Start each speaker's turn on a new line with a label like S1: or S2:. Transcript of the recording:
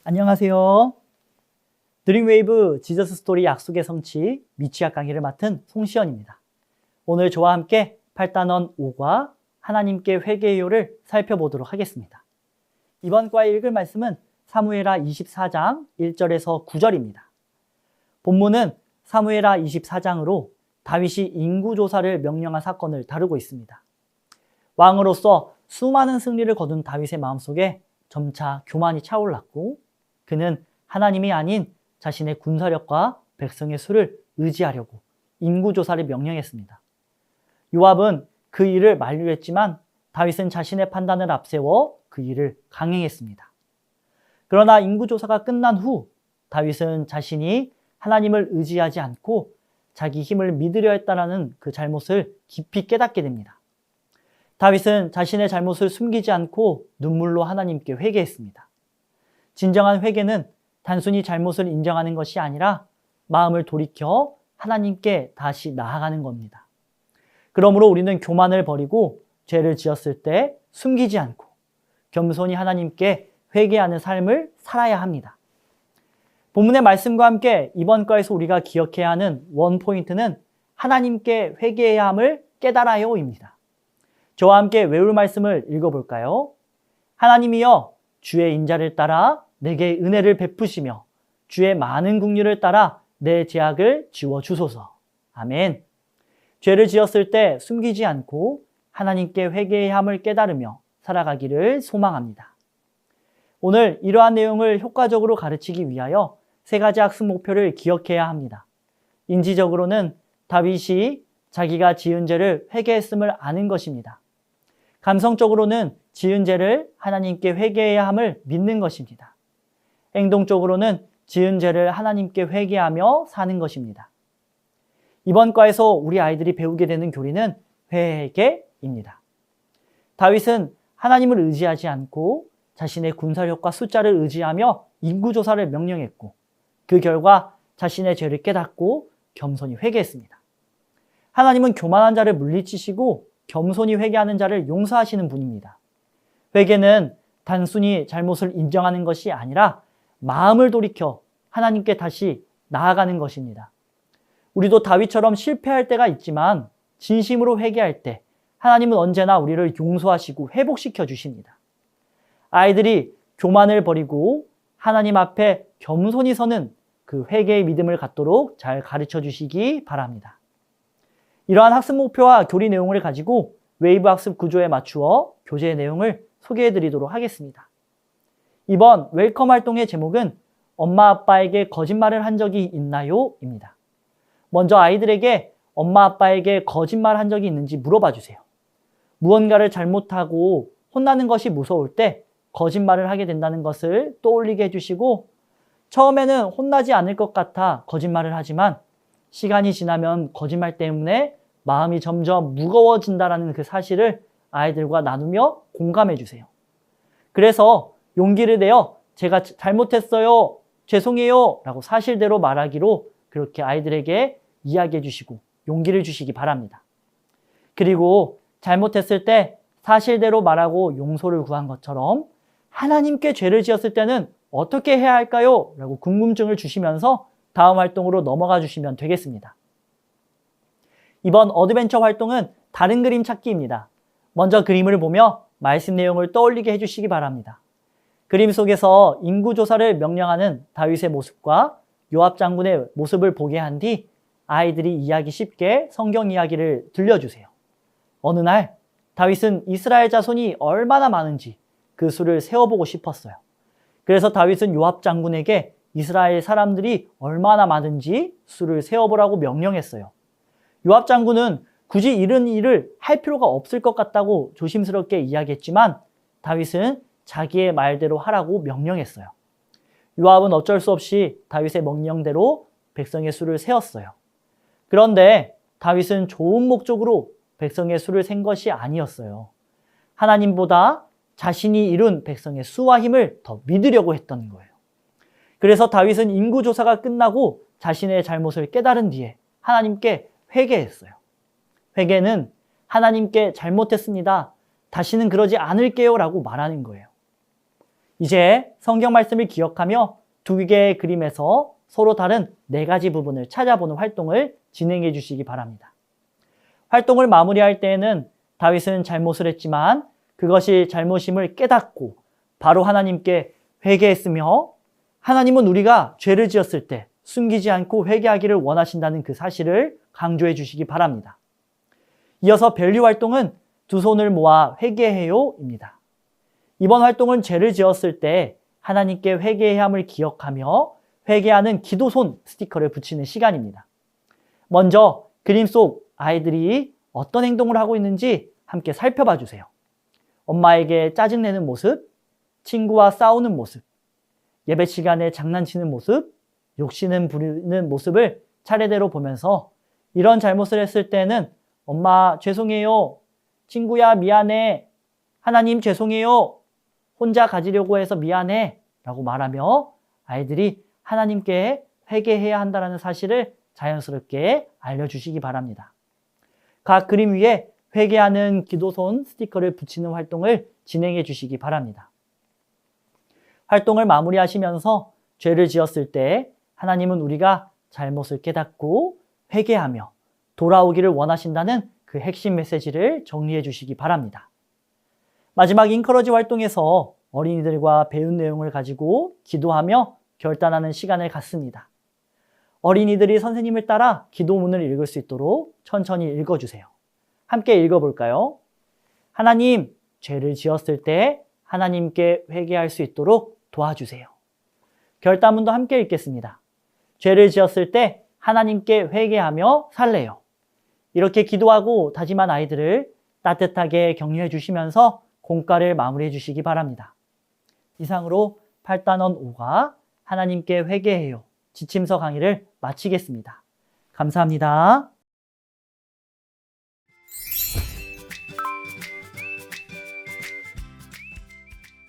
S1: 안녕하세요. 드림웨이브 지저스 스토리 약속의 성취 미취학 강의를 맡은 송시연입니다. 오늘 저와 함께 8단원 5과 하나님께 회개해요를 살펴보도록 하겠습니다. 이번 과에 읽을 말씀은 사무엘하 24장 1절에서 9절입니다. 본문은 사무엘하 24장으로 다윗이 인구조사를 명령한 사건을 다루고 있습니다. 왕으로서 수많은 승리를 거둔 다윗의 마음속에 점차 교만이 차올랐고 그는 하나님이 아닌 자신의 군사력과 백성의 수를 의지하려고 인구조사를 명령했습니다. 요압은 그 일을 만류했지만 다윗은 자신의 판단을 앞세워 그 일을 강행했습니다. 그러나 인구조사가 끝난 후 다윗은 자신이 하나님을 의지하지 않고 자기 힘을 믿으려 했다는 그 잘못을 깊이 깨닫게 됩니다. 다윗은 자신의 잘못을 숨기지 않고 눈물로 하나님께 회개했습니다. 진정한 회개는 단순히 잘못을 인정하는 것이 아니라 마음을 돌이켜 하나님께 다시 나아가는 겁니다. 그러므로 우리는 교만을 버리고 죄를 지었을 때 숨기지 않고 겸손히 하나님께 회개하는 삶을 살아야 합니다. 본문의 말씀과 함께 이번 과에서 우리가 기억해야 하는 원포인트는 하나님께 회개해야 함을 깨달아요입니다. 저와 함께 외울 말씀을 읽어볼까요? 하나님이여 주의 인자를 따라 내게 은혜를 베푸시며 주의 많은 긍휼을 따라 내 죄악을 지워주소서. 아멘. 죄를 지었을 때 숨기지 않고 하나님께 회개해야 함을 깨달으며 살아가기를 소망합니다. 오늘 이러한 내용을 효과적으로 가르치기 위하여 세 가지 학습 목표를 기억해야 합니다. 인지적으로는 다윗이 자기가 지은 죄를 회개했음을 아는 것입니다. 감성적으로는 지은 죄를 하나님께 회개해야 함을 믿는 것입니다. 행동적으로는 지은 죄를 하나님께 회개하며 사는 것입니다. 이번 과에서 우리 아이들이 배우게 되는 교리는 회개입니다. 다윗은 하나님을 의지하지 않고 자신의 군사력과 숫자를 의지하며 인구조사를 명령했고 그 결과 자신의 죄를 깨닫고 겸손히 회개했습니다. 하나님은 교만한 자를 물리치시고 겸손히 회개하는 자를 용서하시는 분입니다. 회개는 단순히 잘못을 인정하는 것이 아니라 마음을 돌이켜 하나님께 다시 나아가는 것입니다. 우리도 다윗처럼 실패할 때가 있지만 진심으로 회개할 때 하나님은 언제나 우리를 용서하시고 회복시켜 주십니다. 아이들이 교만을 버리고 하나님 앞에 겸손히 서는 그 회개의 믿음을 갖도록 잘 가르쳐 주시기 바랍니다. 이러한 학습 목표와 교리 내용을 가지고 웨이브 학습 구조에 맞추어 교재 내용을 소개해 드리도록 하겠습니다. 이번 웰컴 활동의 제목은 엄마 아빠에게 거짓말을 한 적이 있나요? 입니다. 먼저 아이들에게 엄마 아빠에게 거짓말 한 적이 있는지 물어봐 주세요. 무언가를 잘못하고 혼나는 것이 무서울 때 거짓말을 하게 된다는 것을 떠올리게 해주시고 처음에는 혼나지 않을 것 같아 거짓말을 하지만 시간이 지나면 거짓말 때문에 마음이 점점 무거워진다는 그 사실을 아이들과 나누며 공감해 주세요. 그래서 용기를 내어 제가 잘못했어요, 죄송해요 라고 사실대로 말하기로 그렇게 아이들에게 이야기해 주시고 용기를 주시기 바랍니다. 그리고 잘못했을 때 사실대로 말하고 용서를 구한 것처럼 하나님께 죄를 지었을 때는 어떻게 해야 할까요? 라고 궁금증을 주시면서 다음 활동으로 넘어가 주시면 되겠습니다. 이번 어드벤처 활동은 다른 그림 찾기입니다. 먼저 그림을 보며 말씀 내용을 떠올리게 해주시기 바랍니다. 그림 속에서 인구조사를 명령하는 다윗의 모습과 요압 장군의 모습을 보게 한 뒤 아이들이 이해하기 쉽게 성경 이야기를 들려주세요. 어느 날 다윗은 이스라엘 자손이 얼마나 많은지 그 수를 세어보고 싶었어요. 그래서 다윗은 요압 장군에게 이스라엘 사람들이 얼마나 많은지 수를 세어보라고 명령했어요. 요압 장군은 굳이 이런 일을 할 필요가 없을 것 같다고 조심스럽게 이야기했지만 다윗은 자기의 말대로 하라고 명령했어요. 요압은 어쩔 수 없이 다윗의 명령대로 백성의 수를 세었어요. 그런데 다윗은 좋은 목적으로 백성의 수를 센 것이 아니었어요. 하나님보다 자신이 이룬 백성의 수와 힘을 더 믿으려고 했던 거예요. 그래서 다윗은 인구조사가 끝나고 자신의 잘못을 깨달은 뒤에 하나님께 회개했어요. 회개는 하나님께 잘못했습니다. 다시는 그러지 않을게요 라고 말하는 거예요. 이제 성경 말씀을 기억하며 두 개의 그림에서 서로 다른 네 가지 부분을 찾아보는 활동을 진행해 주시기 바랍니다. 활동을 마무리할 때에는 다윗은 잘못을 했지만 그것이 잘못임을 깨닫고 바로 하나님께 회개했으며 하나님은 우리가 죄를 지었을 때 숨기지 않고 회개하기를 원하신다는 그 사실을 강조해 주시기 바랍니다. 이어서 밸류 활동은 두 손을 모아 회개해요입니다. 이번 활동은 죄를 지었을 때 하나님께 회개해야 함을 기억하며 회개하는 기도손 스티커를 붙이는 시간입니다. 먼저 그림 속 아이들이 어떤 행동을 하고 있는지 함께 살펴봐 주세요. 엄마에게 짜증내는 모습, 친구와 싸우는 모습, 예배 시간에 장난치는 모습, 욕심을 부리는 모습을 차례대로 보면서 이런 잘못을 했을 때는 엄마 죄송해요, 친구야 미안해, 하나님 죄송해요, 혼자 가지려고 해서 미안해 라고 말하며 아이들이 하나님께 회개해야 한다는 사실을 자연스럽게 알려주시기 바랍니다. 각 그림 위에 회개하는 기도손 스티커를 붙이는 활동을 진행해 주시기 바랍니다. 활동을 마무리하시면서 죄를 지었을 때 하나님은 우리가 잘못을 깨닫고 회개하며 돌아오기를 원하신다는 그 핵심 메시지를 정리해 주시기 바랍니다. 마지막 인커러지 활동에서 어린이들과 배운 내용을 가지고 기도하며 결단하는 시간을 갖습니다. 어린이들이 선생님을 따라 기도문을 읽을 수 있도록 천천히 읽어주세요. 함께 읽어볼까요? 하나님, 죄를 지었을 때 하나님께 회개할 수 있도록 도와주세요. 결단문도 함께 읽겠습니다. 죄를 지었을 때 하나님께 회개하며 살래요. 이렇게 기도하고 다짐한 아이들을 따뜻하게 격려해 주시면서 공과를 마무리해 주시기 바랍니다. 이상으로 8단원 5과 하나님께 회개해요 지침서 강의를 마치겠습니다. 감사합니다.